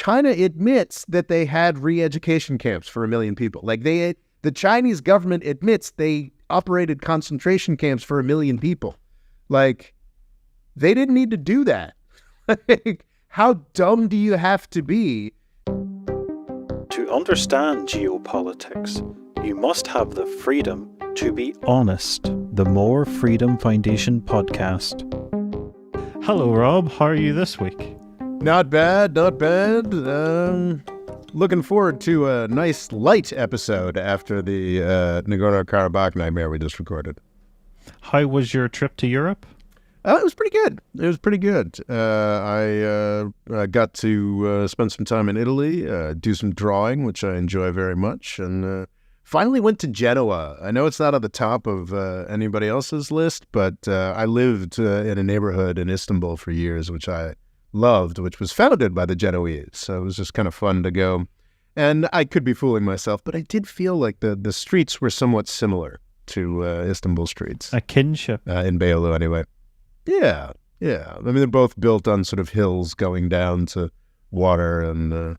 China admits that they had re-education camps for 1 million people. Like the Chinese government admits they operated concentration camps for 1 million people. Like, they didn't need to do that. Like, how dumb do you have to be? To understand geopolitics, you must have the freedom to be honest. The More Freedom Foundation podcast. Hello, Rob. How are you this week? Not bad, not bad. Looking forward to a nice light episode after the Nagorno-Karabakh nightmare we just recorded. How was your trip to Europe? It was pretty good. It was pretty good. I got to spend some time in Italy, do some drawing, which I enjoy very much, and finally went to Genoa. I know it's not on the top of anybody else's list, but I lived in a neighborhood in Istanbul for years, which I loved, which was founded by the Genoese. So it was just kind of fun to go. And I could be fooling myself, but I did feel like the streets were somewhat similar to Istanbul streets. A kinship. In Beyoğlu, anyway. Yeah. I mean, they're both built on sort of hills going down to water, and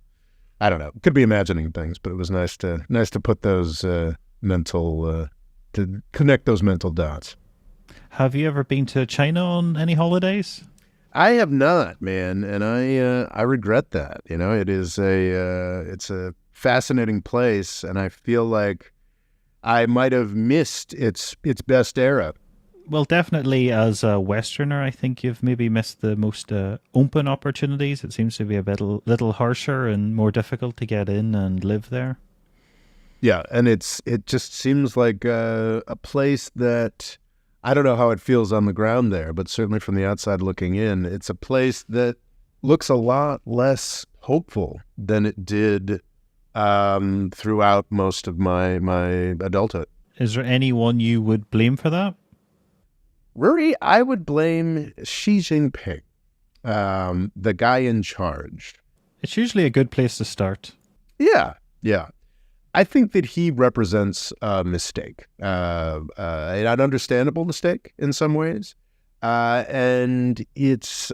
I don't know. Could be imagining things, but it was nice to put those to connect those mental dots. Have you ever been to China on any holidays? I have not, man, and I regret that. You know, it's a fascinating place, and I feel like I might have missed its best era. Well, definitely as a Westerner, I think you've maybe missed the most open opportunities. It seems to be a little harsher and more difficult to get in and live there. Yeah, and it just seems like a place that, I don't know how it feels on the ground there, but certainly from the outside looking in, it's a place that looks a lot less hopeful than it did throughout most of my adulthood. Is there anyone you would blame for that? Rory, I would blame Xi Jinping, the guy in charge. It's usually a good place to start. Yeah. I think that he represents a mistake, an understandable mistake in some ways, and it's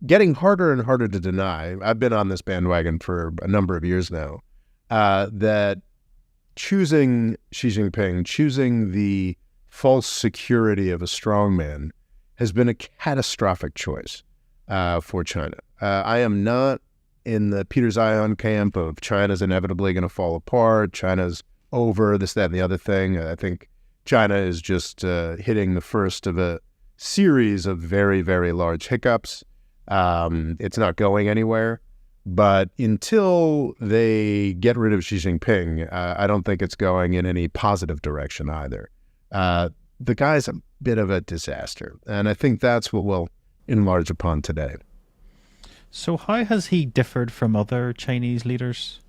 getting harder and harder to deny. I've been on this bandwagon for a number of years now, that choosing Xi Jinping, choosing the false security of a strongman has been a catastrophic choice for China. I am not in the Peter Zion camp of China's inevitably going to fall apart, China's over, this, that, and the other thing. I think China is just hitting the first of a series of very, very large hiccups. It's not going anywhere. But until they get rid of Xi Jinping, I don't think it's going in any positive direction either. The guy's a bit of a disaster, and I think that's what we'll enlarge upon today. So how has he differed from other Chinese leaders?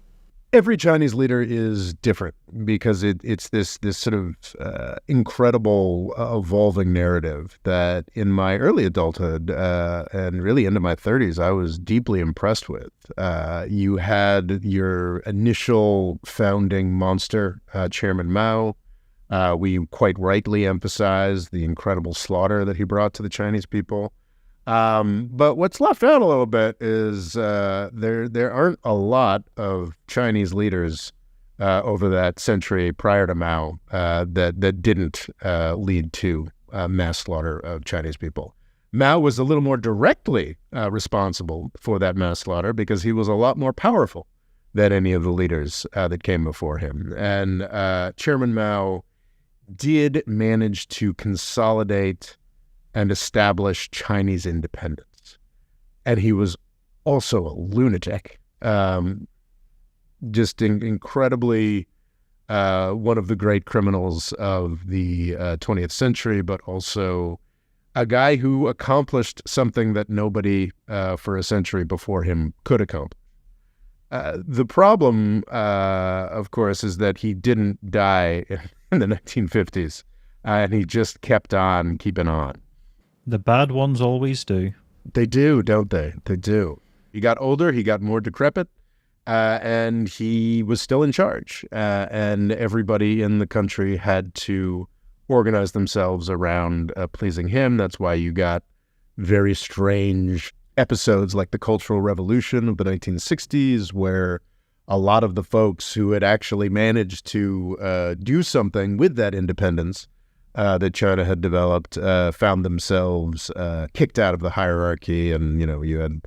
Every Chinese leader is different because it's this sort of incredible evolving narrative that in my early adulthood and really into my 30s, I was deeply impressed with. You had your initial founding monster, Chairman Mao. We quite rightly emphasize the incredible slaughter that he brought to the Chinese people. But what's left out a little bit is there aren't a lot of Chinese leaders over that century prior to Mao that didn't lead to mass slaughter of Chinese people. Mao was a little more directly responsible for that mass slaughter because he was a lot more powerful than any of the leaders that came before him. And Chairman Mao did manage to consolidate and establish Chinese independence. And he was also a lunatic, just incredibly one of the great criminals of the 20th century, but also a guy who accomplished something that nobody for a century before him could accomplish. The problem, of course, is that he didn't die in the 1950s, and he just kept on keeping on. The bad ones always do. They do, don't they? They do. He got older, he got more decrepit, and he was still in charge. And everybody in the country had to organize themselves around pleasing him. That's why you got very strange episodes like the Cultural Revolution of the 1960s, where a lot of the folks who had actually managed to do something with that independence that China had developed found themselves kicked out of the hierarchy, and you had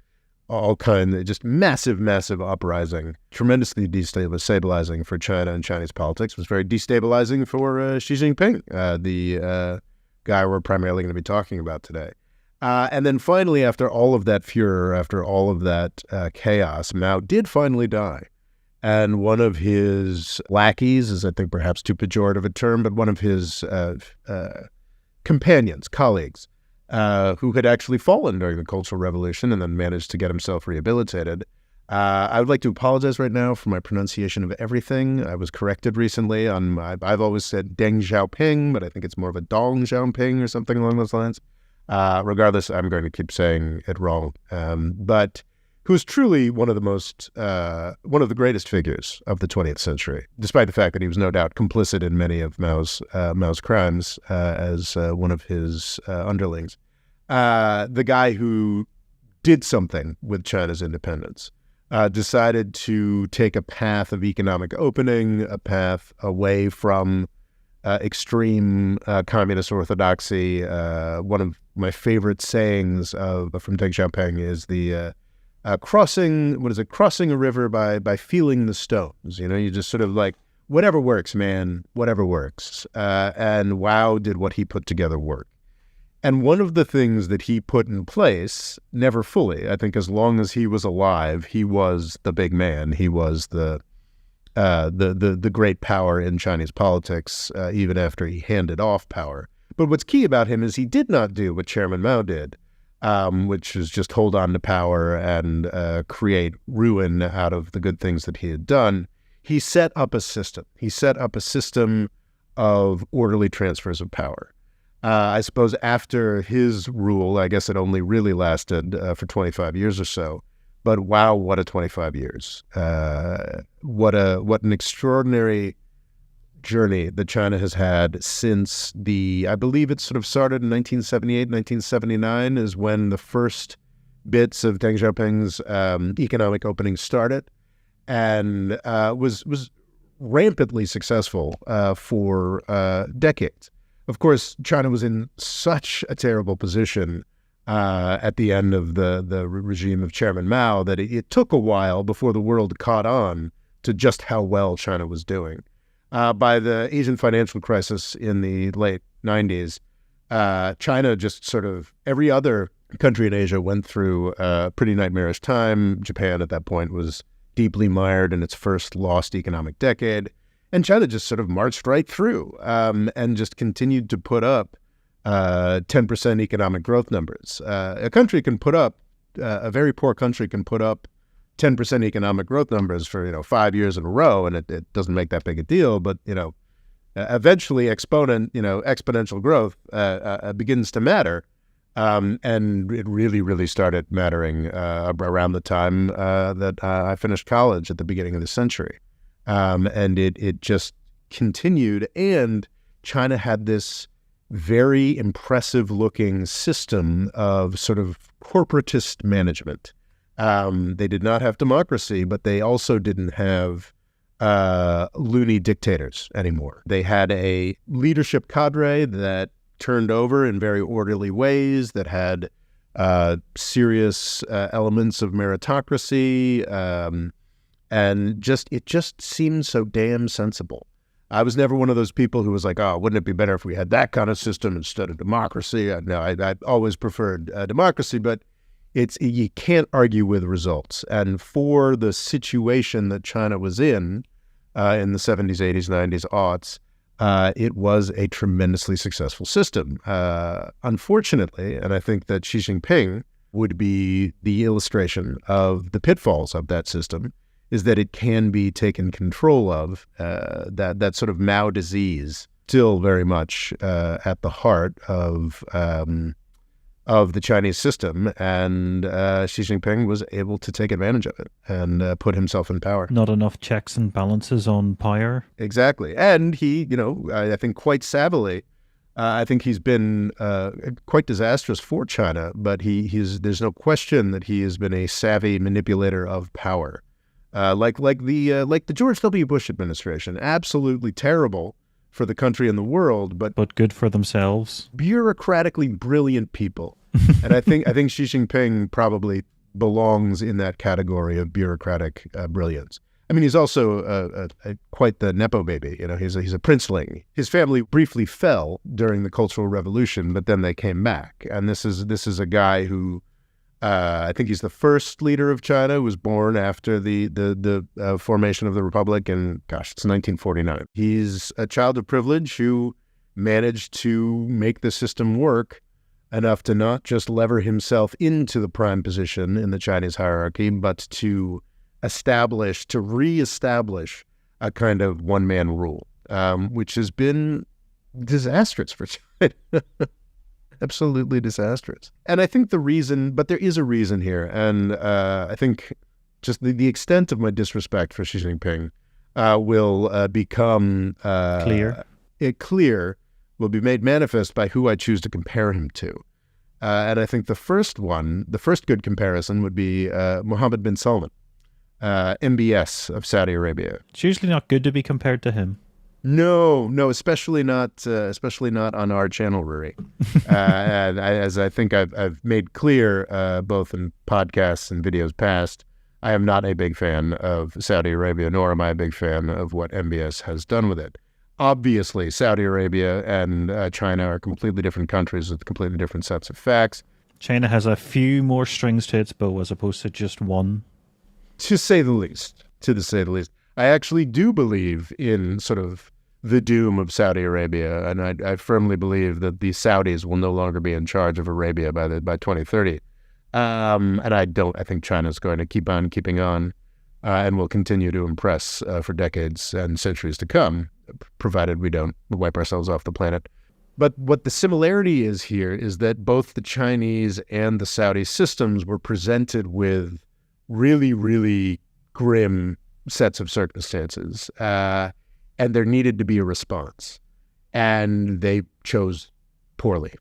all kinds of just massive uprising, tremendously destabilizing for China and Chinese politics. It was very destabilizing for Xi Jinping, the guy we're primarily going to be talking about today. And then finally, after all of that furor, after all of that chaos, Mao did finally die. And one of his lackeys, is I think perhaps too pejorative a term, but one of his companions, colleagues, who had actually fallen during the Cultural Revolution and then managed to get himself rehabilitated. I would like to apologize right now for my pronunciation of everything. I was corrected recently on I've always said Deng Xiaoping, but I think it's more of a Dong Xiaoping or something along those lines. Regardless, I'm going to keep saying it wrong. But who's truly one of the greatest figures of the 20th century, despite the fact that he was no doubt complicit in many of Mao's crimes as one of his underlings. The guy who did something with China's independence, decided to take a path of economic opening, a path away from extreme communist orthodoxy. One of my favorite sayings from Deng Xiaoping is the crossing a river by feeling the stones. You just sort of like, whatever works, man, whatever works. And wow, did what he put together work. And one of the things that he put in place, never fully, I think as long as he was alive, he was the big man. He was the great power in Chinese politics, even after he handed off power. But what's key about him is he did not do what Chairman Mao did, which is just hold on to power and create ruin out of the good things that he had done. He set up a system. He set up a system of orderly transfers of power. I suppose after his rule, I guess it only really lasted for 25 years or so. But wow, what a 25 years. What an extraordinary journey that China has had since I believe it sort of started in 1978, 1979 is when the first bits of Deng Xiaoping's economic opening started, and was rampantly successful for decades. Of course, China was in such a terrible position at the end of the regime of Chairman Mao that it took a while before the world caught on to just how well China was doing. By the Asian financial crisis in the late 90s, China just sort of, every other country in Asia went through a pretty nightmarish time. Japan at that point was deeply mired in its first lost economic decade. And China just sort of marched right through and just continued to put up 10% economic growth numbers. A very poor country can put up 10% economic growth numbers for 5 years in a row, and it doesn't make that big a deal. But eventually, exponential growth begins to matter, and it really started mattering around the time that I finished college at the beginning of the century. And it just continued, and China had this very impressive-looking system of sort of corporatist management. They did not have democracy, but they also didn't have loony dictators anymore. They had a leadership cadre that turned over in very orderly ways, that had serious elements of meritocracy, and it just seemed so damn sensible. I was never one of those people who was like, oh, wouldn't it be better if we had that kind of system instead of democracy? No, I always preferred democracy, but you can't argue with results. And for the situation that China was in the 70s, 80s, 90s, aughts, it was a tremendously successful system. Unfortunately, and I think that Xi Jinping would be the illustration of the pitfalls of that system, is that it can be taken control of, that sort of Mao disease still very much at the heart of the Chinese system, and Xi Jinping was able to take advantage of it and put himself in power. Not enough checks and balances on power. Exactly. And he, I think quite savvily I think he's been quite disastrous for China, but there's no question that he has been a savvy manipulator of power, like the George W. Bush administration. Absolutely terrible for the country and the world, but good for themselves. Bureaucratically brilliant people, and I think Xi Jinping probably belongs in that category of bureaucratic brilliance. I mean, he's also quite the nepo baby. He's a princeling. His family briefly fell during the Cultural Revolution, but then they came back. And this is a guy who I think he's the first leader of China who was born after the formation of the republic. And gosh, it's 1949. He's a child of privilege who managed to make the system work enough to not just lever himself into the prime position in the Chinese hierarchy, but to reestablish a kind of one-man rule, which has been disastrous for China. Absolutely disastrous. And I think but there is a reason here, and I think just the extent of my disrespect for Xi Jinping will become clear, will be made manifest by who I choose to compare him to. And I think the first good comparison would be Mohammed bin Salman, MBS of Saudi Arabia. It's usually not good to be compared to him. No, especially not on our channel, Rory. And as I think I've made clear, both in podcasts and videos past, I am not a big fan of Saudi Arabia, nor am I a big fan of what MBS has done with it. Obviously, Saudi Arabia and China are completely different countries with completely different sets of facts. China has a few more strings to its bow as opposed to just one. To say the least. I actually do believe in sort of the doom of Saudi Arabia, and I firmly believe that the Saudis will no longer be in charge of Arabia by 2030. And I think China's going to keep on keeping on and will continue to impress for decades and centuries to come, provided we don't wipe ourselves off the planet. But what the similarity is here is that both the Chinese and the Saudi systems were presented with really, really grim sets of circumstances, and there needed to be a response. And they chose poorly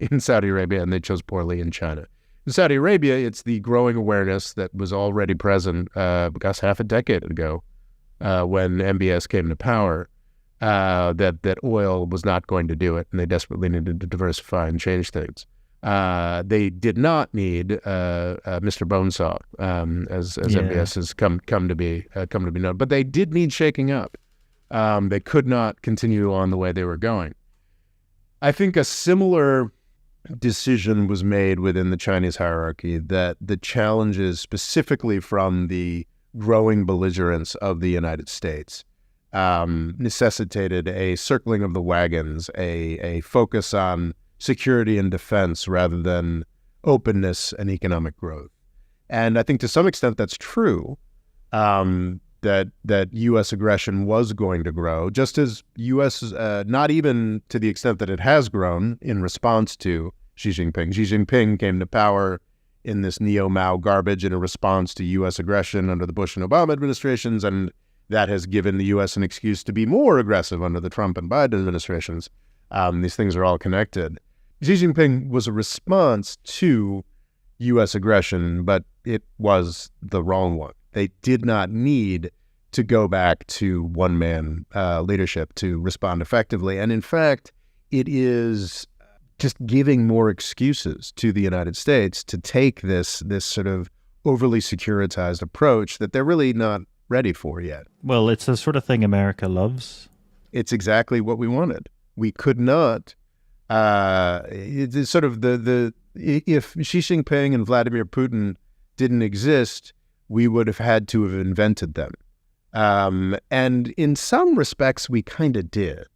in Saudi Arabia, and they chose poorly in China. In Saudi Arabia, it's the growing awareness that was already present, half a decade ago, when MBS came to power, that oil was not going to do it, and they desperately needed to diversify and change things. They did not need Mr. Bonesaw, as MBS has come to be known, but they did need shaking up. They could not continue on the way they were going. I think a similar decision was made within the Chinese hierarchy, that the challenges specifically from the growing belligerence of the United States necessitated a circling of the wagons, a focus on security and defense rather than openness and economic growth. And I think to some extent that's true, that U.S. aggression was going to grow, just as U.S., not even to the extent that it has grown in response to Xi Jinping. Xi Jinping came to power in this neo-Mao garbage in a response to U.S. aggression under the Bush and Obama administrations, and that has given the U.S. an excuse to be more aggressive under the Trump and Biden administrations. These things are all connected. Xi Jinping was a response to U.S. aggression, but it was the wrong one. They did not need to go back to one-man leadership to respond effectively. And in fact, it is just giving more excuses to the United States to take this sort of overly securitized approach that they're really not ready for yet. Well, it's the sort of thing America loves. It's exactly what we wanted. We could not. It's sort of if Xi Jinping and Vladimir Putin didn't exist, we would have had to have invented them. And in some respects, we kind of did,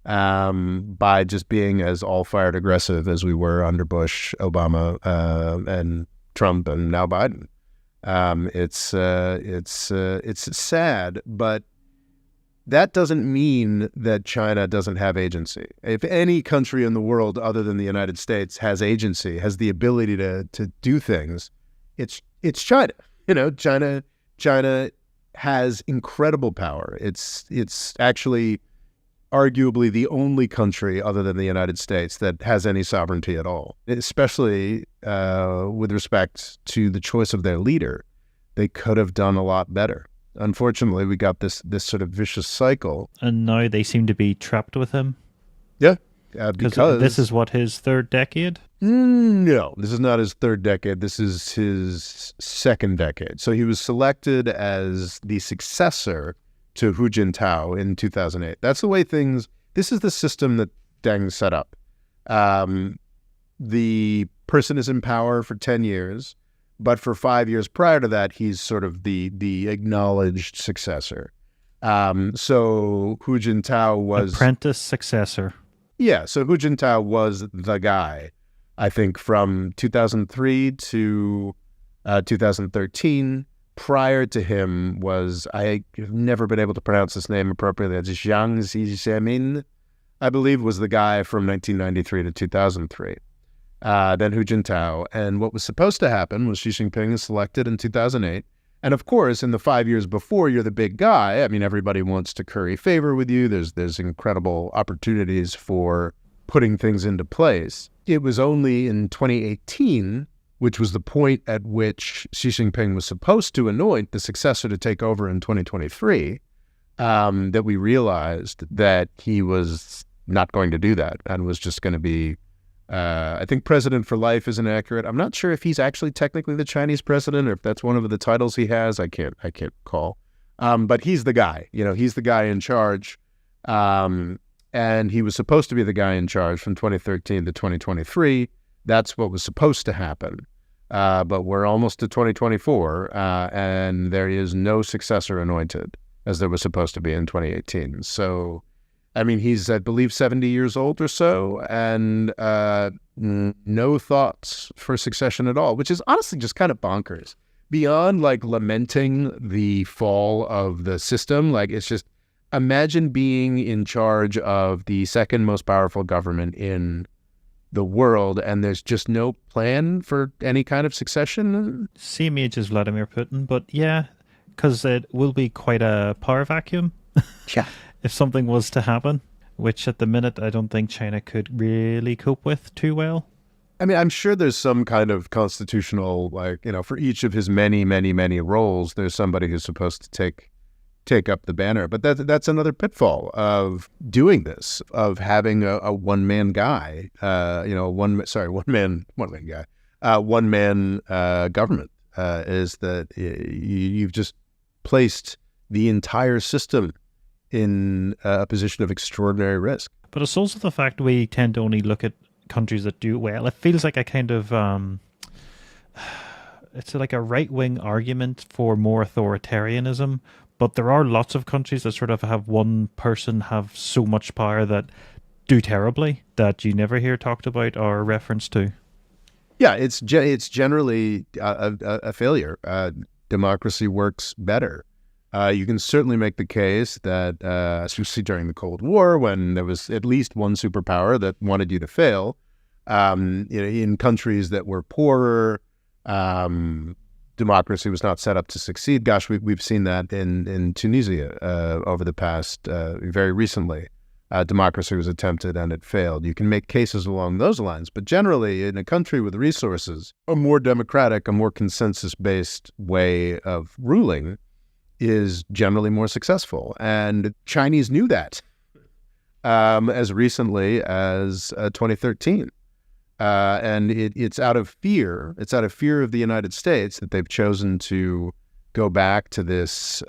by just being as all-fired aggressive as we were under Bush, Obama, and Trump, and now Biden. It's sad, but that doesn't mean that China doesn't have agency. If any country in the world other than the United States has agency, has the ability to do things, it's China. China has incredible power. It's actually arguably the only country other than the United States that has any sovereignty at all, especially with respect to the choice of their leader. They could have done a lot better. Unfortunately, we got this sort of vicious cycle. And now they seem to be trapped with him. Yeah, because this is what, his third decade? No, this is not his third decade. This is his second decade. So he was selected as the successor to Hu Jintao in 2008. That's the way this is the system that Deng set up. The person is in power for 10 years, but for 5 years prior to that, he's sort of the acknowledged successor. So Hu Jintao was... apprentice successor. Yeah, so Hu Jintao was the guy, I think, from 2003 to 2013. Prior to him was, I have never been able to pronounce this name appropriately, it's Jiang Zemin, I believe, was the guy from 1993 to 2003. Then Hu Jintao. And what was supposed to happen was Xi Jinping is selected in 2008. And of course, in the 5 years before you're the big guy, I mean, everybody wants to curry favor with you. There's incredible opportunities for putting things into place. It was only in 2018, which was the point at which Xi Jinping was supposed to anoint the successor to take over in 2023, that we realized that he was not going to do that and was just going to be, I think president for life is inaccurate. I'm not sure if he's actually technically the Chinese president or if that's one of the titles he has. I can't recall. But he's the guy, he's the guy in charge. And he was supposed to be the guy in charge from 2013 to 2023. That's what was supposed to happen. But we're almost to 2024, and there is no successor anointed as there was supposed to be in 2018. So, I mean, he's, I believe, 70 years old or so, and no thoughts for succession at all, which is honestly just kind of bonkers. Beyond, like, lamenting the fall of the system, like, it's just, imagine being in charge of the second most powerful government in the world, and there's just no plan for any kind of succession. Same age as Vladimir Putin, but yeah, because it will be quite a power vacuum. Yeah. If something was to happen, which at the minute I don't think China could really cope with too well. I mean, I'm sure there's some kind of constitutional, like, for each of his many, many, many roles, there's somebody who's supposed to take up the banner. But that's another pitfall of doing this, of having a one-man guy, one-man government, is that you've just placed the entire system in a position of extraordinary risk. But it's also the fact we tend to only look at countries that do well. It feels like a kind of it's like a right-wing argument for more authoritarianism, but there are lots of countries that sort of have one person have so much power that do terribly that you never hear talked about or referenced to. Yeah, it's generally a failure. Democracy works better. You can certainly make the case that, especially during the Cold War, when there was at least one superpower that wanted you to fail, in countries that were poorer, democracy was not set up to succeed. Gosh, we've seen that in Tunisia over the past, very recently. Democracy was attempted and it failed. You can make cases along those lines, but generally in a country with resources, a more democratic, a more consensus-based way of ruling is generally more successful. And Chinese knew that as recently as 2013. And it's out of fear. It's out of fear of the United States that they've chosen to go back to this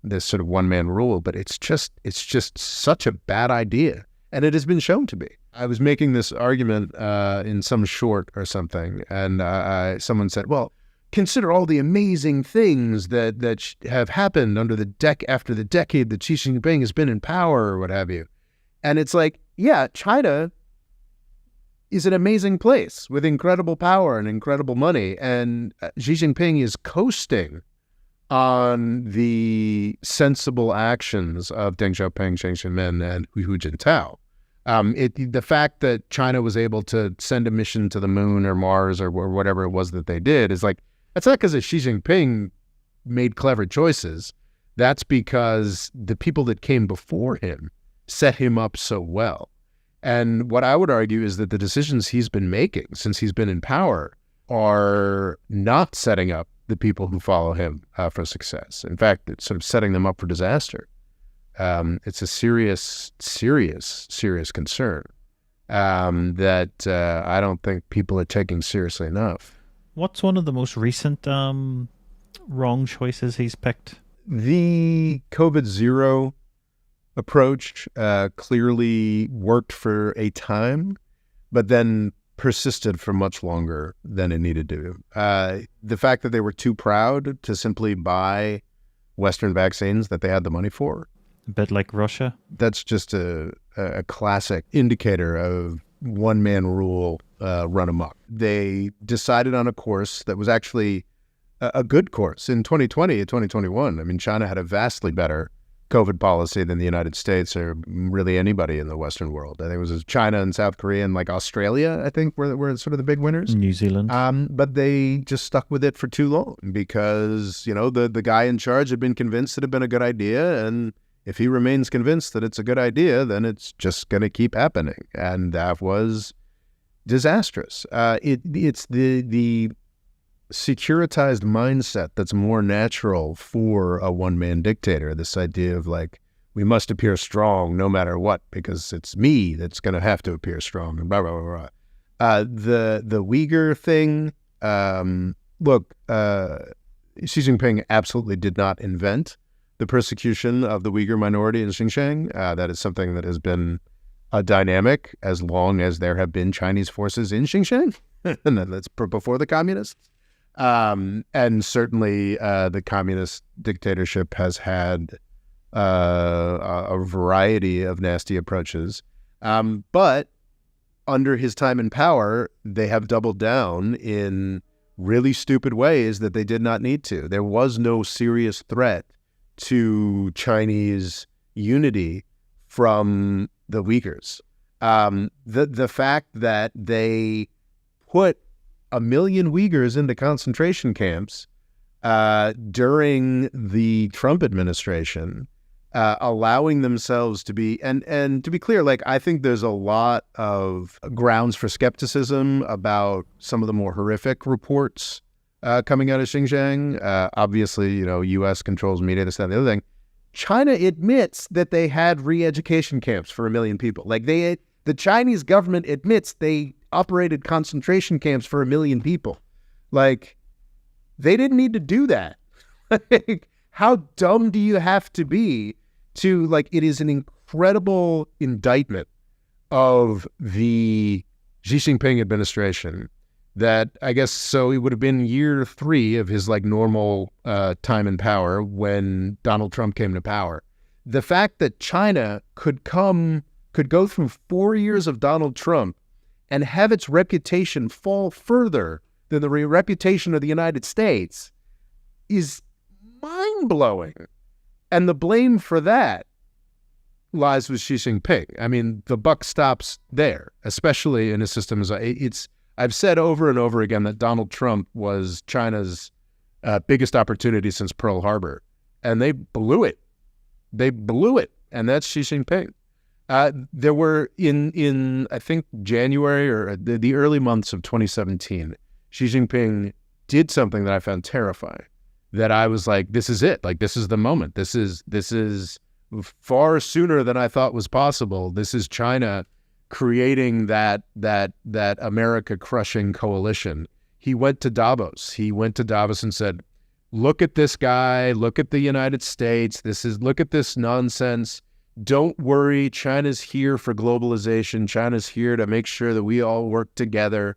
this sort of one-man rule. But it's just such a bad idea, and it has been shown to be. I was making this argument in some short or something, and someone said, "Well, consider all the amazing things that have happened after the decade that Xi Jinping has been in power, or what have you." And it's like, yeah, China is an amazing place with incredible power and incredible money, and Xi Jinping is coasting on the sensible actions of Deng Xiaoping, Jiang Zemin, and Hu Jintao. The fact that China was able to send a mission to the moon or Mars or whatever it was that they did is like, that's not because Xi Jinping made clever choices. That's because the people that came before him set him up so well. And what I would argue is that the decisions he's been making since he's been in power are not setting up the people who follow him for success. In fact, it's sort of setting them up for disaster. It's a serious concern that I don't think people are taking seriously enough. What's one of the most recent wrong choices he's picked? The COVID zero approach clearly worked for a time, but then persisted for much longer than it needed to. The fact that they were too proud to simply buy Western vaccines that they had the money for. A bit like Russia. That's just a classic indicator of one-man rule run amok. They decided on a course that was actually a good course. In 2020 and 2021, I mean, China had a vastly better COVID policy than the United States or really anybody in the Western world. I think it was China and South Korea and like Australia, I think, were sort of the big winners. New Zealand. But they just stuck with it for too long because, you know, the guy in charge had been convinced it had been a good idea. And if he remains convinced that it's a good idea, then it's just going to keep happening. And that was disastrous. It's the securitized mindset that's more natural for a one-man dictator. This idea of like, we must appear strong no matter what, because it's me that's going to have to appear strong and blah, blah, blah, blah. The Uyghur thing, look, Xi Jinping absolutely did not invent the persecution of the Uyghur minority in Xinjiang. That is something that has been a dynamic as long as there have been Chinese forces in Xinjiang. And that's before the communists. And certainly the communist dictatorship has had a variety of nasty approaches. But under his time in power, they have doubled down in really stupid ways that they did not need to. There was no serious threat to Chinese unity from the Uyghurs. The fact that they put 1 million Uyghurs into concentration camps during the Trump administration, allowing themselves to be, and to be clear, like, I think there's a lot of grounds for skepticism about some of the more horrific reports coming out of Xinjiang. Obviously, you know, U.S. controls media, this, that, and the other thing. China admits that they had re-education camps for 1 million people. Like, the Chinese government admits they operated concentration camps for 1 million people. Like, they didn't need to do that. Like, how dumb do you have to be to, like, it is an incredible indictment of the Xi Jinping administration that, I guess, so it would have been year 3 of his, like, normal time in power when Donald Trump came to power. The fact that China could go through 4 years of Donald Trump and have its reputation fall further than the reputation of the United States is mind-blowing. And the blame for that lies with Xi Jinping. I mean, the buck stops there, especially in a system as I've said over and over again that Donald Trump was China's biggest opportunity since Pearl Harbor, and they blew it. They blew it, and that's Xi Jinping. There were in I think January or the early months of 2017, Xi Jinping did something that I found terrifying. That I was like, this is it. Like, this is the moment. This is far sooner than I thought was possible. This is China creating that America crushing coalition. He went to Davos. He went to Davos and said, look at this guy. Look at the United States. Look at this nonsense. Don't worry, China's here for globalization. China's here to make sure that we all work together.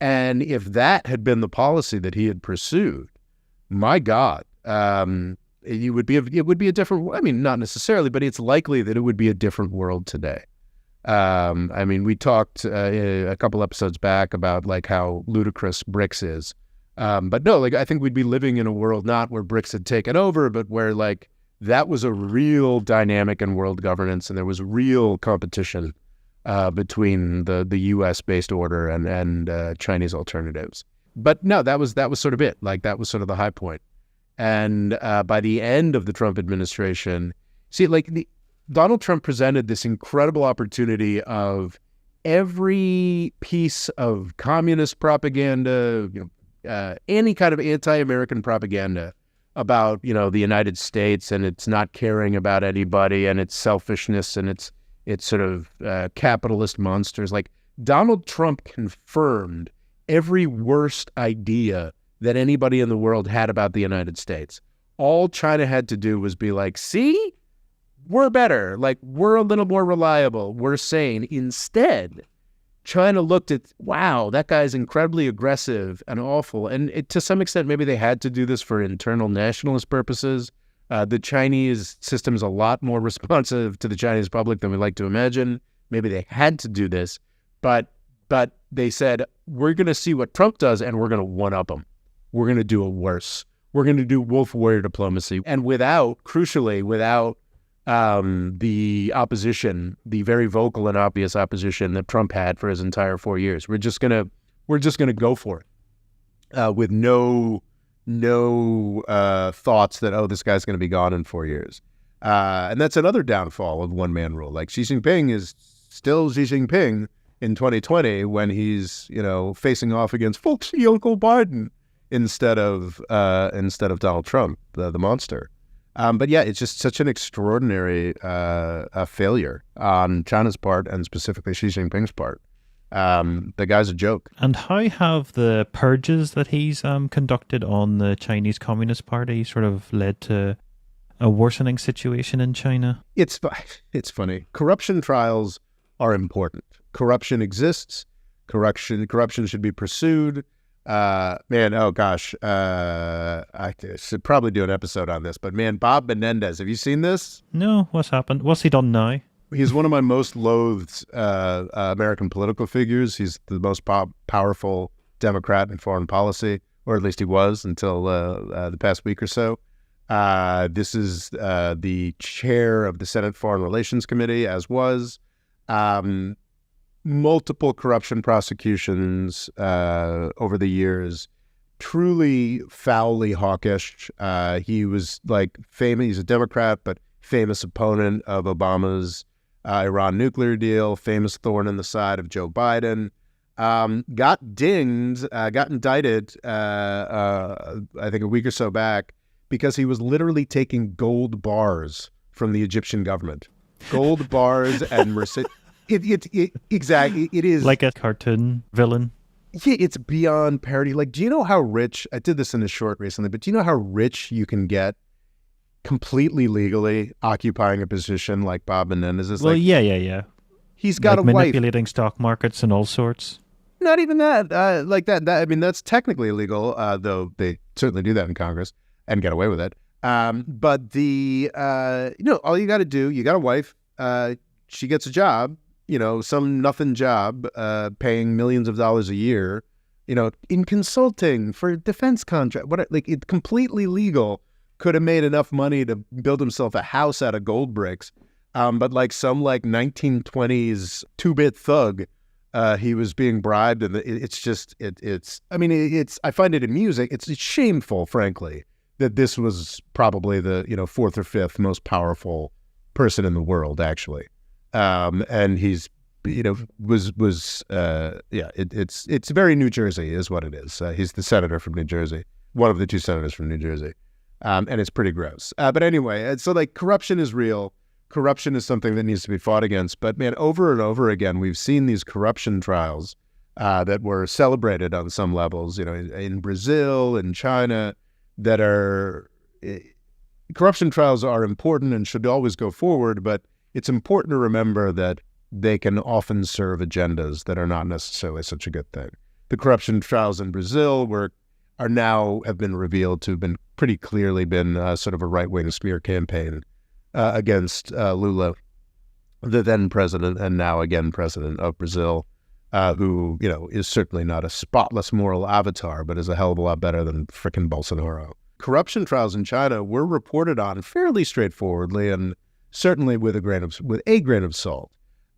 And if that had been the policy that he had pursued, my God, it would be a different, I mean, not necessarily, but it's likely that it would be a different world today. I mean, we talked a couple episodes back about like how ludicrous BRICS is. But no, like, I think we'd be living in a world not where BRICS had taken over, but where like that was a real dynamic in world governance, and there was real competition between the U.S.-based order and Chinese alternatives. But no, that was sort of it. Like, that was sort of the high point. And by the end of the Trump administration, see, like, Donald Trump presented this incredible opportunity of every piece of communist propaganda, any kind of anti-American propaganda about, the United States and its not caring about anybody and its selfishness and its sort of capitalist monsters. Like, Donald Trump confirmed every worst idea that anybody in the world had about the United States. All China had to do was be like, see, we're better. Like, we're a little more reliable. We're sane. Instead, China looked at, wow, that guy's incredibly aggressive and awful. And to some extent, maybe they had to do this for internal nationalist purposes. The Chinese system is a lot more responsive to the Chinese public than we like to imagine. Maybe they had to do this, but they said, we're going to see what Trump does and we're going to one-up him. We're going to do it worse. We're going to do wolf warrior diplomacy. And crucially, without the opposition, the very vocal and obvious opposition that Trump had for his entire 4 years. We're just gonna go for it with no thoughts that, this guy's going to be gone in 4 years. And that's another downfall of one man rule. Like, Xi Jinping is still Xi Jinping in 2020 when he's facing off against folksy Uncle Biden instead of Donald Trump, the monster. But yeah, it's just such an extraordinary failure on China's part and specifically Xi Jinping's part. The guy's a joke. And how have the purges that he's conducted on the Chinese Communist Party sort of led to a worsening situation in China? It's funny. Corruption trials are important. Corruption exists. Corruption should be pursued. I should probably do an episode on this, but man, Bob Menendez, have you seen this? No, what's happened? What's he done now? He's one of my most loathed American political figures. He's the most powerful Democrat in foreign policy, or at least he was until the past week or so. This is the chair of the Senate Foreign Relations Committee, as was. Multiple corruption prosecutions over the years, truly foully hawkish. He was famous. He's a Democrat, but famous opponent of Obama's Iran nuclear deal, famous thorn in the side of Joe Biden. Got indicted, I think a week or so back, because he was literally taking gold bars from the Egyptian government. Gold bars and exactly. It is like a cartoon villain. Yeah, it's beyond parody. Like, do you know how rich, I did this in a short recently, but do you know how rich you can get completely legally occupying a position like Bob Menendez is? Well, yeah. He's got a wife. Manipulating stock markets and all sorts. Not even that. That's technically illegal, though they certainly do that in Congress and get away with it. But all you got to do, you got a wife, she gets a job, some nothing job, paying millions of dollars a year, in consulting for defense contract. It's completely legal. Could have made enough money to build himself a house out of gold bricks. But some 1920s 2-bit thug, he was being bribed, and I find it amusing. It's shameful, frankly, that this was probably the fourth or fifth most powerful person in the world, actually. And he's, it's very New Jersey is what it is. He's the senator from New Jersey, one of the two senators from New Jersey. And it's pretty gross. But anyway, so corruption is real. Corruption is something that needs to be fought against. But man, over and over again, we've seen these corruption trials that were celebrated on some levels, in Brazil and China, that are corruption trials are important and should always go forward. But it's important to remember that they can often serve agendas that are not necessarily such a good thing. The corruption trials in Brazil have been revealed to have been pretty clearly sort of a right-wing smear campaign against Lula, the then president and now again president of Brazil, who is certainly not a spotless moral avatar, but is a hell of a lot better than frickin' Bolsonaro. Corruption trials in China were reported on fairly straightforwardly and certainly with a grain of salt.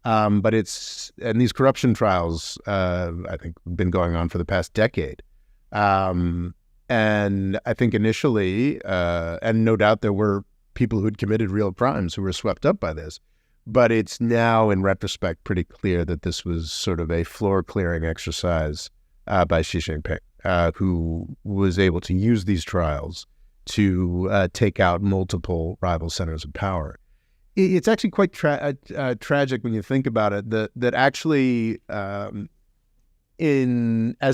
But these corruption trials, I think, have been going on for the past decade. And I think initially, and no doubt there were people who'd committed real crimes who were swept up by this. But it's now, in retrospect, pretty clear that this was sort of a floor-clearing exercise by Xi Jinping, who was able to use these trials to take out multiple rival centers of power. It's actually quite tragic when you think about it, that actually as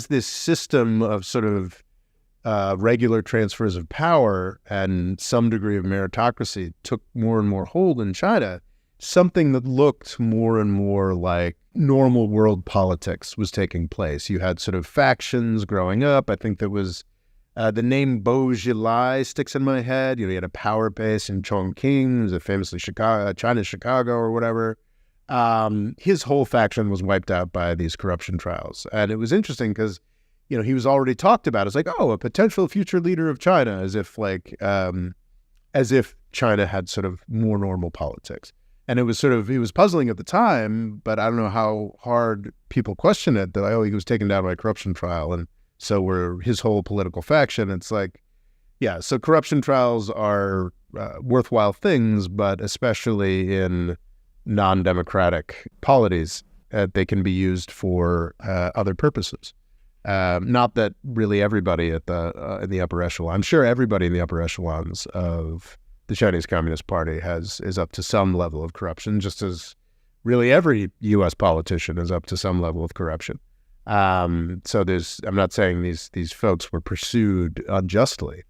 this system of sort of regular transfers of power and some degree of meritocracy took more and more hold in China, something that looked more and more like normal world politics was taking place. You had sort of factions growing up. I think there was the name Bo Xilai sticks in my head. You know, he had a power base in Chongqing, famously China's Chicago or whatever. His whole faction was wiped out by these corruption trials. And it was interesting because, you know, he was already talked about as like, oh, a potential future leader of China, as if China had sort of more normal politics. And it was puzzling at the time, but I don't know how hard people question it, that, oh, he was taken down by a corruption trial. And so were his whole political faction. It's like, yeah, so corruption trials are worthwhile things, but especially in non-democratic polities, they can be used for other purposes. Not that really everybody in the upper echelon, I'm sure everybody in the upper echelons of the Chinese Communist Party is up to some level of corruption, just as really every U.S. politician is up to some level of corruption. So I'm not saying these folks were pursued unjustly,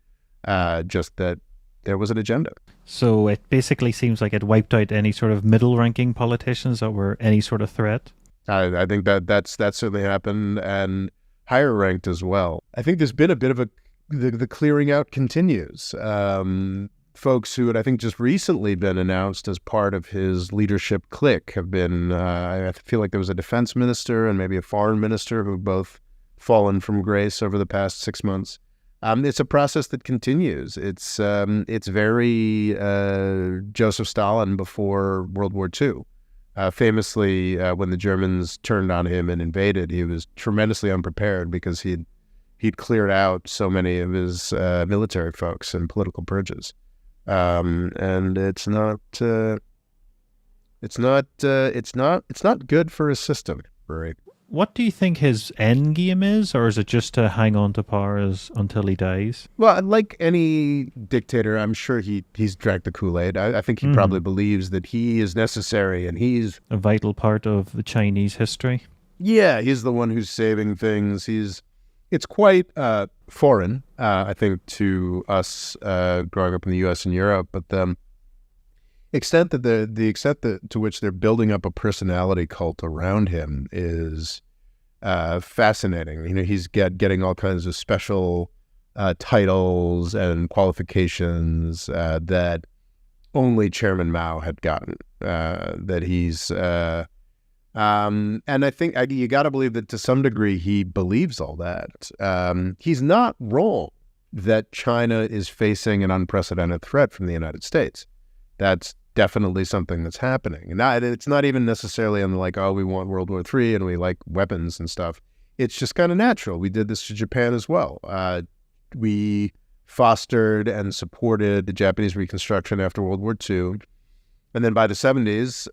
just that there was an agenda. So it basically seems like it wiped out any sort of middle-ranking politicians that were any sort of threat. I think that certainly happened, and higher ranked as well. I think there's been a bit of the clearing out continues. Folks who had, I think, just recently been announced as part of his leadership clique have been, I feel like there was a defense minister and maybe a foreign minister who've both fallen from grace over the past 6 months. It's a process that continues. It's very Joseph Stalin before World War II. Famously, when the Germans turned on him and invaded, he was tremendously unprepared because he'd cleared out so many of his military folks and political purges. And it's not good for a system, right? What do you think his end game is, or is it just to hang on to power until he dies? Well, like any dictator, I'm sure he's drank the Kool-Aid. I think he probably believes that he is necessary and he's a vital part of the Chinese history. Yeah, he's the one who's saving things. It's quite foreign, I think, to us growing up in the U.S. and Europe. But the extent to which they're building up a personality cult around him is fascinating. You know, he's getting all kinds of special titles and qualifications that only Chairman Mao had gotten. That he's and I think you got to believe that to some degree he believes all that. He's not wrong that China is facing an unprecedented threat from the United States. That's definitely something that's happening. And it's not even necessarily on like, oh, we want World War III and we like weapons and stuff. It's just kind of natural. We did this to Japan as well. We fostered and supported the Japanese reconstruction after World War II. And then by the 70s,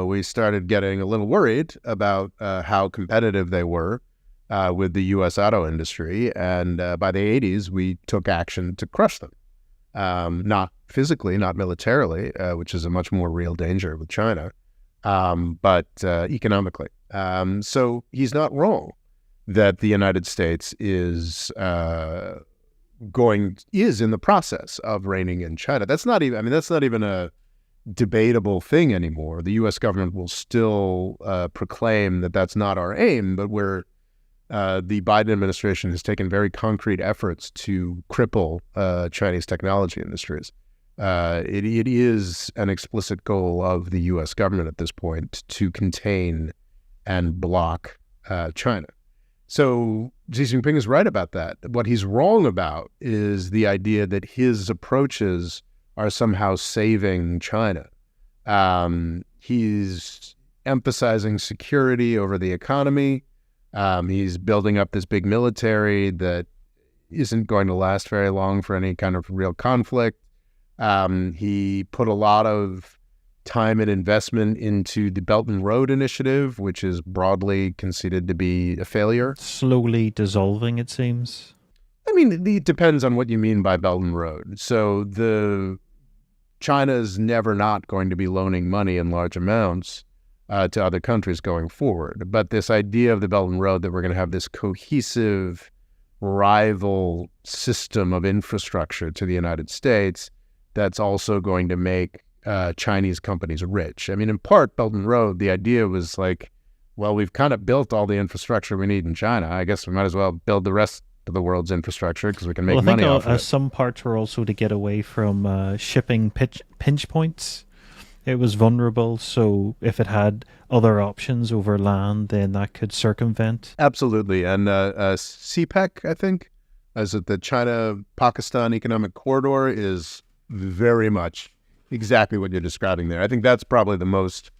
we started getting a little worried about how competitive they were with the U.S. auto industry. And by the 80s, we took action to crush them. Not physically, not militarily, which is a much more real danger with China, but economically. So he's not wrong that the United States is in the process of reining in China. That's not even a debatable thing anymore. The U.S. government will still proclaim that that's not our aim, but the Biden administration has taken very concrete efforts to cripple Chinese technology industries. It is an explicit goal of the U.S. government at this point to contain and block China. So Xi Jinping is right about that. What he's wrong about is the idea that his approaches are somehow saving China. He's emphasizing security over the economy. He's building up this big military that isn't going to last very long for any kind of real conflict. He put a lot of time and investment into the Belt and Road Initiative, which is broadly conceded to be a failure. Slowly dissolving, it seems. I mean, it depends on what you mean by Belt and Road. So China's never not going to be loaning money in large amounts to other countries going forward. But this idea of the Belt and Road, that we're going to have this cohesive rival system of infrastructure to the United States that's also going to make Chinese companies rich. I mean, in part, Belt and Road, the idea was like, well, we've kind of built all the infrastructure we need in China. I guess we might as well build the rest of the world's infrastructure because we can make money off of it. Some parts were also to get away from shipping pinch points. It was vulnerable, so if it had other options over land, then that could circumvent. Absolutely. And CPEC, I think, as the China-Pakistan Economic Corridor, is very much exactly what you're describing there. I think that's probably the most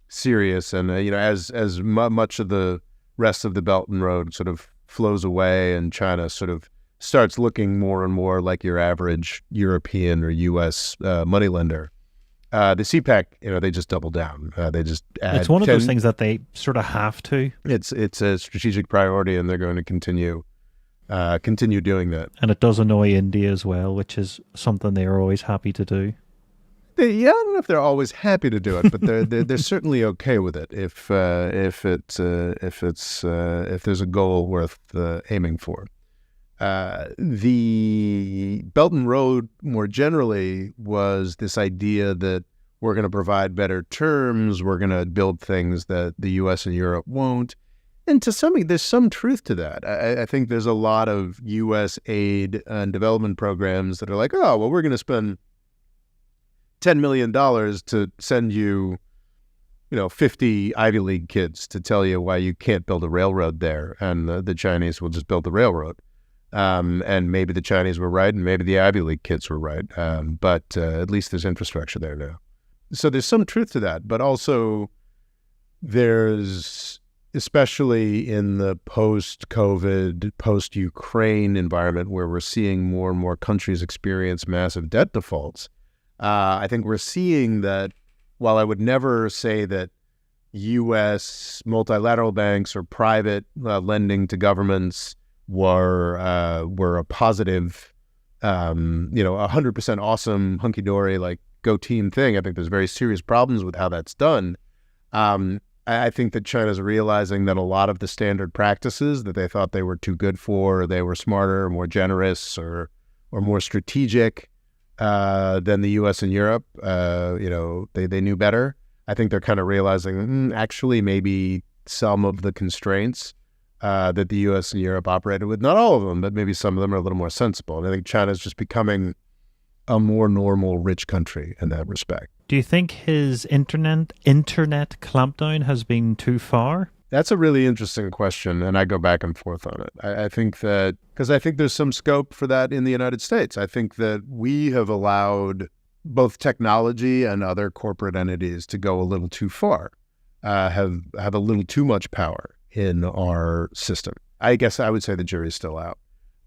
serious, and as much of the rest of the Belt and Road sort of flows away, and China sort of starts looking more and more like your average European or U.S. moneylender. The CPEC, they just double down. They just add. It's one of those things that they sort of have to. It's a strategic priority, and they're going to continue doing that. And it does annoy India as well, which is something they are always happy to do. I don't know if they're always happy to do it, but they're certainly okay with it if there's a goal worth aiming for. The Belt and Road more generally was this idea that we're going to provide better terms, we're going to build things that the U.S. and Europe won't. And to some extent, there's some truth to that. I think there's a lot of U.S. aid and development programs that are like, oh, well, we're going to spend $10 million to send you, 50 Ivy League kids to tell you why you can't build a railroad there. And the Chinese will just build the railroad. And maybe the Chinese were right, and maybe the Ivy League kids were right. But at least there's infrastructure there now. So there's some truth to that. But also there's, especially in the post-COVID, post-Ukraine environment where we're seeing more and more countries experience massive debt defaults, I think we're seeing that while I would never say that U.S. multilateral banks or private lending to governments were a positive, 100% awesome, hunky-dory, like go team thing. I think there's very serious problems with how that's done. I think that China's realizing that a lot of the standard practices that they thought they were too good for, they were smarter, more generous, or more strategic than the U.S. and Europe. They knew better. I think they're kind of realizing, actually, maybe some of the constraints that the U.S. and Europe operated with, not all of them, but maybe some of them are a little more sensible. And I think China's just becoming a more normal, rich country in that respect. Do you think his internet clampdown has been too far? That's a really interesting question, and I go back and forth on it. I think that, because I think there's some scope for that in the United States. I think that we have allowed both technology and other corporate entities to go a little too far, have a little too much power in our system. I guess I would say the jury's still out.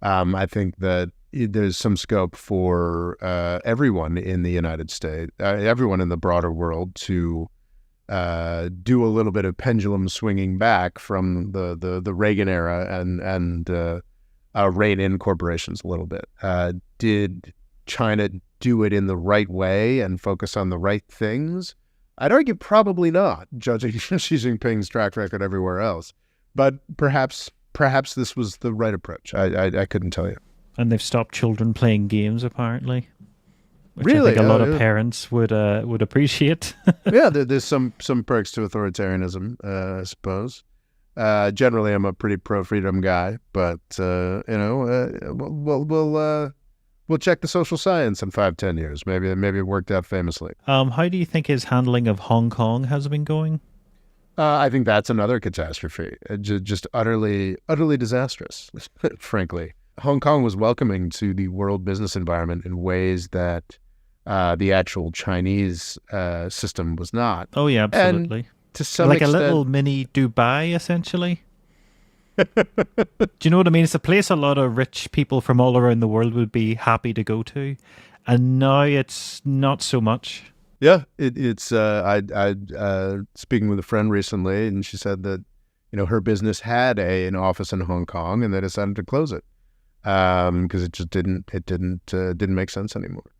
I think that there's some scope for everyone in the United States, everyone in the broader world to do a little bit of pendulum swinging back from the Reagan era and rein in corporations a little bit. Did China do it in the right way and focus on the right things? I'd argue probably not, judging Xi Jinping's track record everywhere else. But perhaps this was the right approach. I couldn't tell you. And they've stopped children playing games, apparently. Which really? I think a lot of parents would appreciate. Yeah, there's some perks to authoritarianism, I suppose. Generally, I'm a pretty pro-freedom guy, but we'll check the social science in 5-10 years. Maybe it worked out famously. How do you think his handling of Hong Kong has been going? I think that's another catastrophe, just utterly disastrous, frankly. Hong Kong was welcoming to the world business environment in ways that the actual Chinese system was not. Oh, yeah, absolutely. And to some like extent, a little mini Dubai, essentially. Do you know what I mean? It's a place a lot of rich people from all around the world would be happy to go to. and now it's not so much. Yeah, it's I speaking with a friend recently, and she said that her business had an office in Hong Kong, and they decided to close it because it just didn't make sense anymore.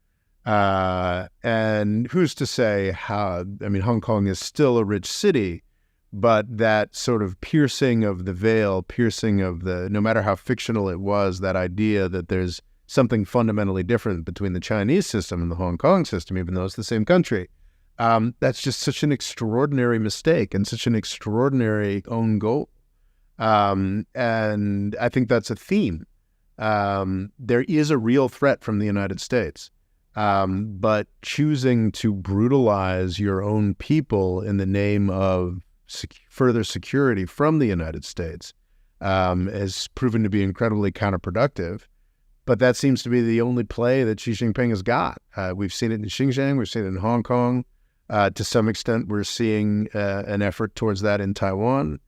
And who's to say how? I mean, Hong Kong is still a rich city, but that sort of piercing of the veil, piercing of the, no matter how fictional it was, that idea that there's something fundamentally different between the Chinese system and the Hong Kong system, even though it's the same country. That's just such an extraordinary mistake and such an extraordinary own goal. And I think that's a theme. There is a real threat from the United States, but choosing to brutalize your own people in the name of further security from the United States has proven to be incredibly counterproductive. But that seems to be the only play that Xi Jinping has got. We've seen it in Xinjiang. We've seen it in Hong Kong. To some extent, we're seeing an effort towards that in Taiwan.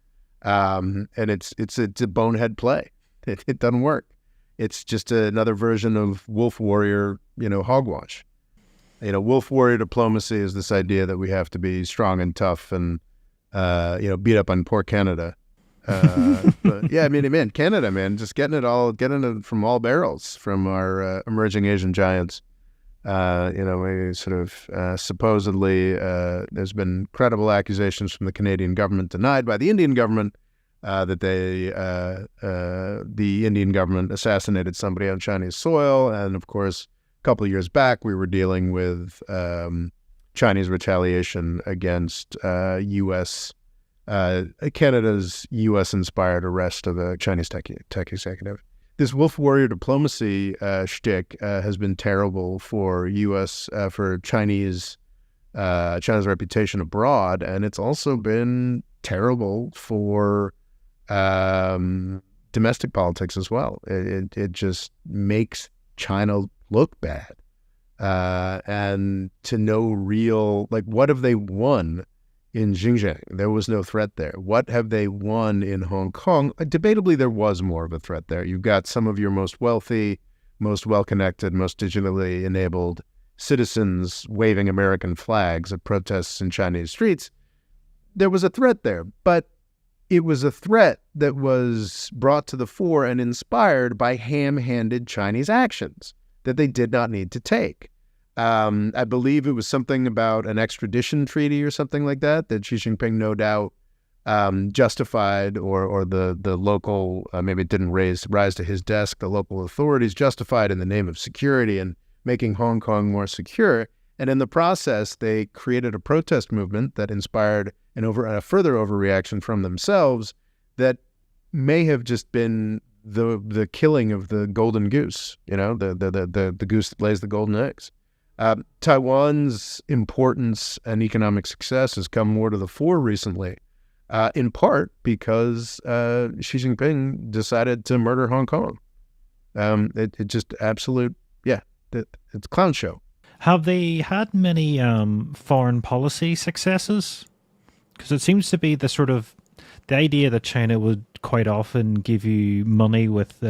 And it's a bonehead play. It doesn't work. It's just another version of wolf warrior, hogwash. Wolf warrior diplomacy is this idea that we have to be strong and tough and, beat up on poor Canada. But yeah, I mean, man, Canada, man, just getting it from all barrels from our emerging Asian giants. We sort of supposedly there's been credible accusations from the Canadian government, denied by the Indian government, that the Indian government assassinated somebody on Chinese soil. And of course, a couple of years back, we were dealing with Chinese retaliation against Canada's U.S.-inspired arrest of a Chinese tech executive. This wolf warrior diplomacy shtick has been terrible for China's reputation abroad, and it's also been terrible for domestic politics as well. It just makes China look bad, and to no real, what have they won in Xinjiang? There was no threat there. What have they won in Hong Kong? Debatably, there was more of a threat there. You've got some of your most wealthy, most well-connected, most digitally enabled citizens waving American flags at protests in Chinese streets. There was a threat there, but it was a threat that was brought to the fore and inspired by ham-handed Chinese actions that they did not need to take. I believe it was something about an extradition treaty or something like that Xi Jinping no doubt justified, or the local, maybe it didn't rise to his desk, the local authorities justified in the name of security and making Hong Kong more secure. And in the process, they created a protest movement that inspired a further overreaction from themselves that may have just been the killing of the golden goose, the goose that lays the golden eggs. Taiwan's importance and economic success has come more to the fore recently, in part because Xi Jinping decided to murder Hong Kong. It just absolute, it's a clown show. Have they had many foreign policy successes? Because it seems to be the idea that China would quite often give you money with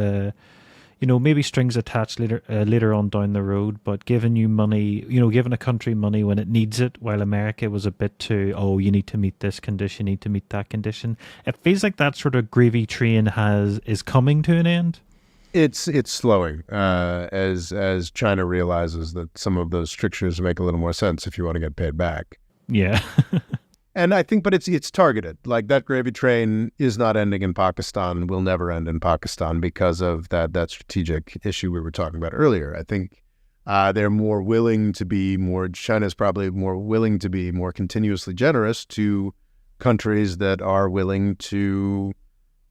maybe strings attached later on down the road, but giving you money, giving a country money when it needs it, while America was a bit too, you need to meet this condition, you need to meet that condition. It feels like that sort of gravy train is coming to an end. It's slowing as China realizes that some of those strictures make a little more sense if you want to get paid back. Yeah. And I think, but it's targeted. Like, that gravy train is not ending in Pakistan, will never end in Pakistan because of that strategic issue we were talking about earlier. I think they're more willing to be China's probably more willing to be more continuously generous to countries that are willing to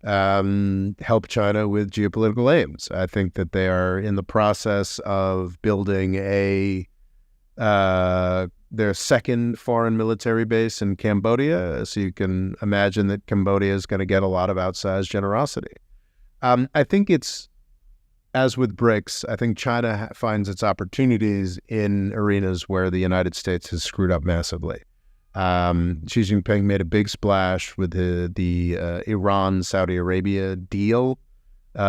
help China with geopolitical aims. I think that they are in the process of building their second foreign military base in Cambodia, so you can imagine that Cambodia is going to get a lot of outsized generosity. I think it's, as with BRICS, I think China finds its opportunities in arenas where the United States has screwed up massively. Xi Jinping made a big splash with the Iran-Saudi Arabia deal,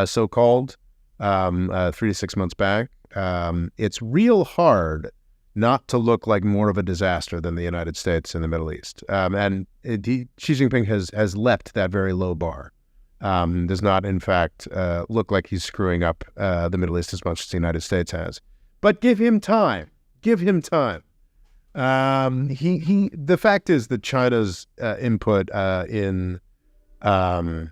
so-called, 3 to 6 months back. it's real hard not to look like more of a disaster than the United States in the Middle East. Xi Jinping has leapt that very low bar. Does not, in fact, look like he's screwing up the Middle East as much as the United States has. But give him time. Give him time. The fact is that China's input in the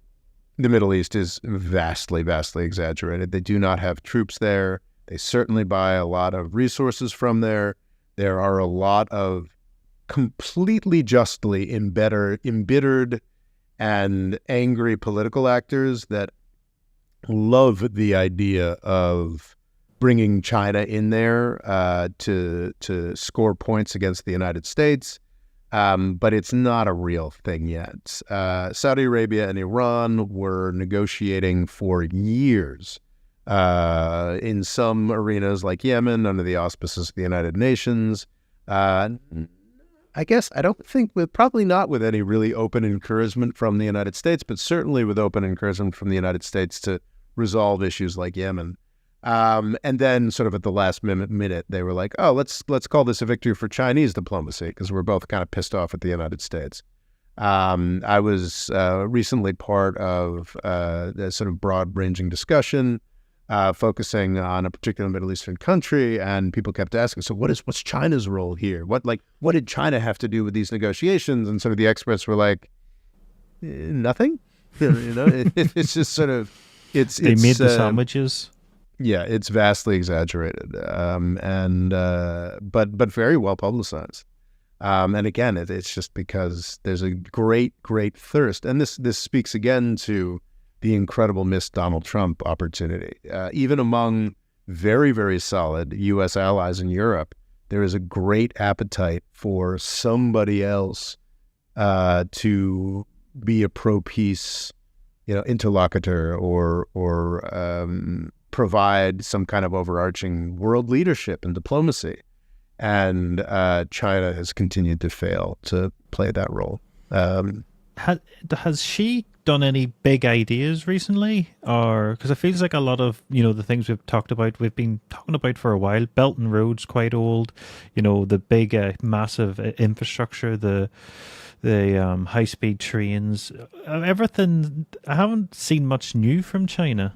Middle East is vastly, vastly exaggerated. They do not have troops there. They certainly buy a lot of resources from there. There are a lot of completely justly embittered and angry political actors that love the idea of bringing China in there to score points against the United States. But it's not a real thing yet. Saudi Arabia and Iran were negotiating for years in some arenas like Yemen under the auspices of the United Nations. I guess I don't think probably not with any really open encouragement from the United States, but certainly with open encouragement from the United States to resolve issues like Yemen. And then sort of at the last minute, they were like, oh, let's call this a victory for Chinese diplomacy because we're both kind of pissed off at the United States. I was recently part of a sort of broad-ranging discussion focusing on a particular Middle Eastern country, and people kept asking, so what's China's role here? What did China have to do with these negotiations? And sort of the experts were like, nothing. It's just sort of they made the sandwiches. Yeah, it's vastly exaggerated, but very well publicized. And again, it's just because there's a great thirst, and this speaks again to the incredible missed Donald Trump opportunity. Even among very, very solid U.S. allies in Europe, there is a great appetite for somebody else to be a pro-peace, interlocutor or provide some kind of overarching world leadership and diplomacy. And China has continued to fail to play that role. Has she done any big ideas recently? Or because it feels like a lot of the things we've been talking about for a while. Belt and Road's quite old. The big massive infrastructure, the high speed trains, everything. I haven't seen much new from China.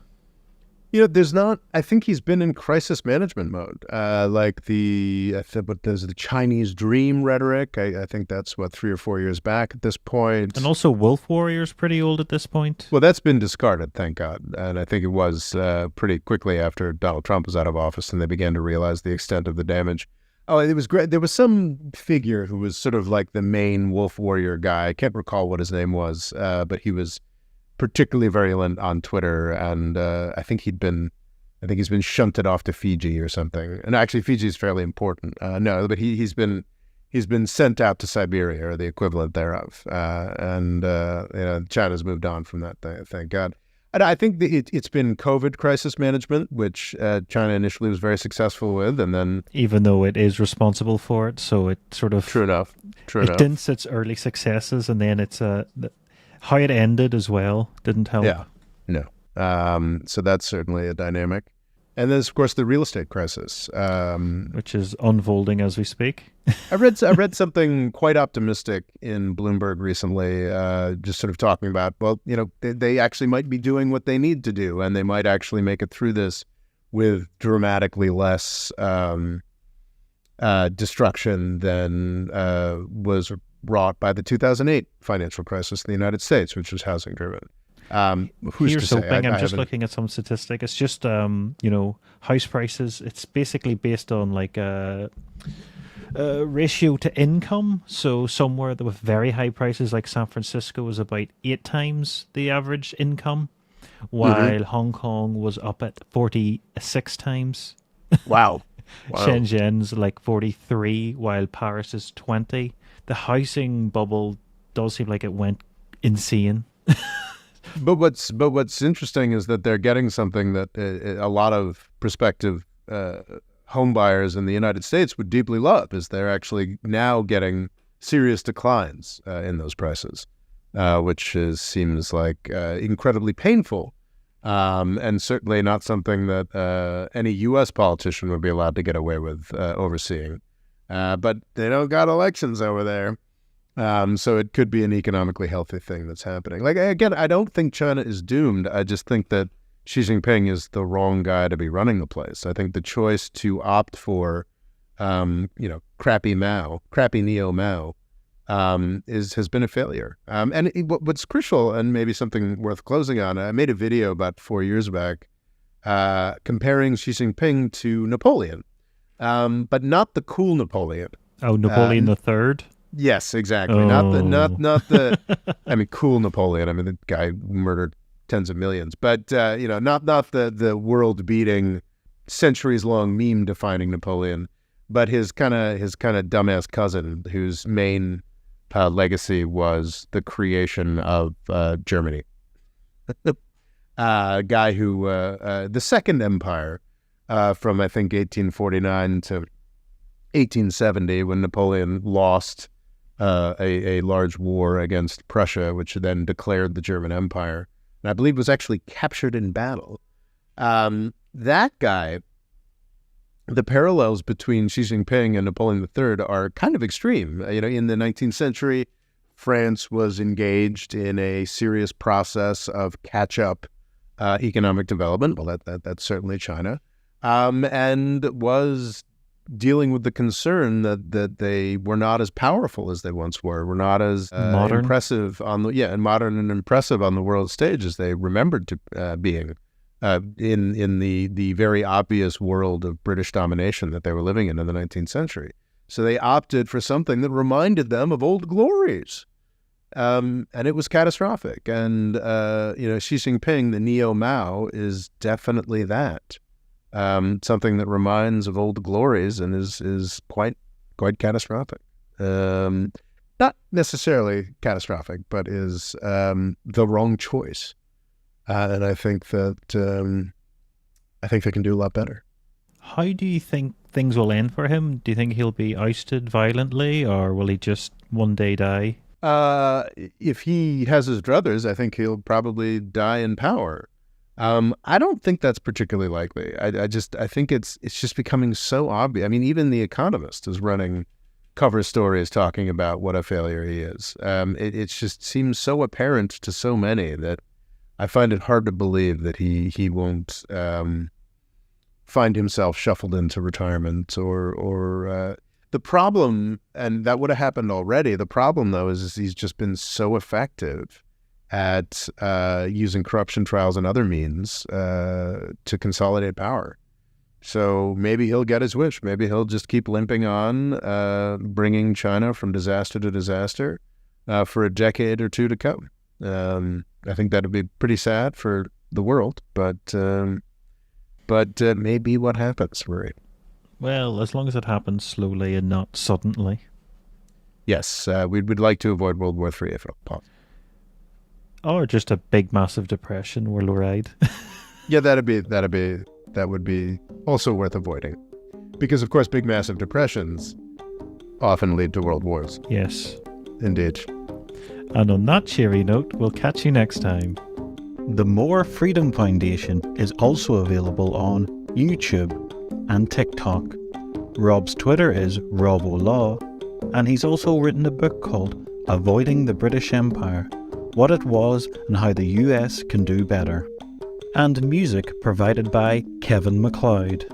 There's not. I think he's been in crisis management mode. There's the Chinese dream rhetoric. I think that's 3 or 4 years back at this point. And also, Wolf Warrior's pretty old at this point. Well, that's been discarded, thank God. And I think it was pretty quickly after Donald Trump was out of office, and they began to realize the extent of the damage. Oh, it was great. There was some figure who was sort of like the main Wolf Warrior guy. I can't recall what his name was, but he was particularly virulent on Twitter, and I think he's been shunted off to Fiji or something. And actually, Fiji is fairly important. No, but he's been sent out to Siberia or the equivalent thereof. China's moved on from that. Thank God. And I think it's been COVID crisis management, which China initially was very successful with, and then even though it is responsible for it, so it sort of true enough. It dints its early successes, and then it's how it ended as well didn't help. Yeah, no. So that's certainly a dynamic. And then, of course, the real estate crisis, which is unfolding as we speak. I read something quite optimistic in Bloomberg recently, just sort of talking about, they actually might be doing what they need to do, and they might actually make it through this with dramatically less destruction than was wrought by the 2008 financial crisis in the United States, which was housing driven. Here's hoping. I'm just looking at some statistic. It's just house prices. It's basically based on like a ratio to income. So somewhere with very high prices like San Francisco was about 8 times the average income, while Hong Kong was up at 46 times. Wow. Shenzhen's like 43, while Paris is 20. The housing bubble does seem like it went insane. But what's interesting is that they're getting something that a lot of prospective home buyers in the United States would deeply love, is they're actually now getting serious declines in those prices, which seems like incredibly painful and certainly not something that any U.S. politician would be allowed to get away with overseeing. But they don't got elections over there. So it could be an economically healthy thing that's happening. Like, again, I don't think China is doomed. I just think that Xi Jinping is the wrong guy to be running the place. I think the choice to opt for, crappy neo Mao, has been a failure. What's crucial, and maybe something worth closing on, I made a video about 4 years back comparing Xi Jinping to Napoleon, but not the cool Napoleon. Oh, Napoleon the Third. Yes, exactly. Oh. Not the. I mean, cool Napoleon. I mean, the guy murdered tens of millions, but not the world-beating, centuries-long meme-defining Napoleon, but his kind of dumbass cousin, whose main legacy was the creation of Germany. Guy who the Second Empire, from I think 1849 to 1870, when Napoleon lost a large war against Prussia, which then declared the German Empire, and I believe was actually captured in battle. That guy, the parallels between Xi Jinping and Napoleon III are kind of extreme. In the 19th century, France was engaged in a serious process of catch-up economic development. Well, that's certainly China, and was dealing with the concern that they were not as powerful as they once were not as impressive modern and impressive on the world stage as they remembered to being in the very obvious world of British domination that they were living in the 19th century. So they opted for something that reminded them of old glories, and it was catastrophic. And Xi Jinping, the neo Mao, is definitely that. Something that reminds of old glories and is quite catastrophic. Not necessarily catastrophic, but is the wrong choice. And I think that they can do a lot better. How do you think things will end for him? Do you think he'll be ousted violently, or will he just one day die? If he has his druthers, I think he'll probably die in power. I don't think that's particularly likely. I think it's just becoming so obvious. I mean, even The Economist is running cover stories talking about what a failure he is. It just seems so apparent to so many that I find it hard to believe that he won't find himself shuffled into retirement or the problem, and that would have happened already. The problem, though, is he's just been so effective at using corruption trials and other means to consolidate power. So maybe he'll get his wish. Maybe he'll just keep limping on, bringing China from disaster to disaster for a decade or two to come. I think that would be pretty sad for the world, but maybe what happens, Murray. Well, as long as it happens slowly and not suddenly. Yes, we'd like to avoid World War III if possible. Or just a big, massive depression worldwide. Yeah, that would be also worth avoiding, because of course, big, massive depressions often lead to world wars. Yes, indeed. And on that cheery note, we'll catch you next time. The More Freedom Foundation is also available on YouTube and TikTok. Rob's Twitter is RobOLaw, and he's also written a book called Avoiding the British Empire: What It Was and How the US Can Do Better. And music provided by Kevin MacLeod.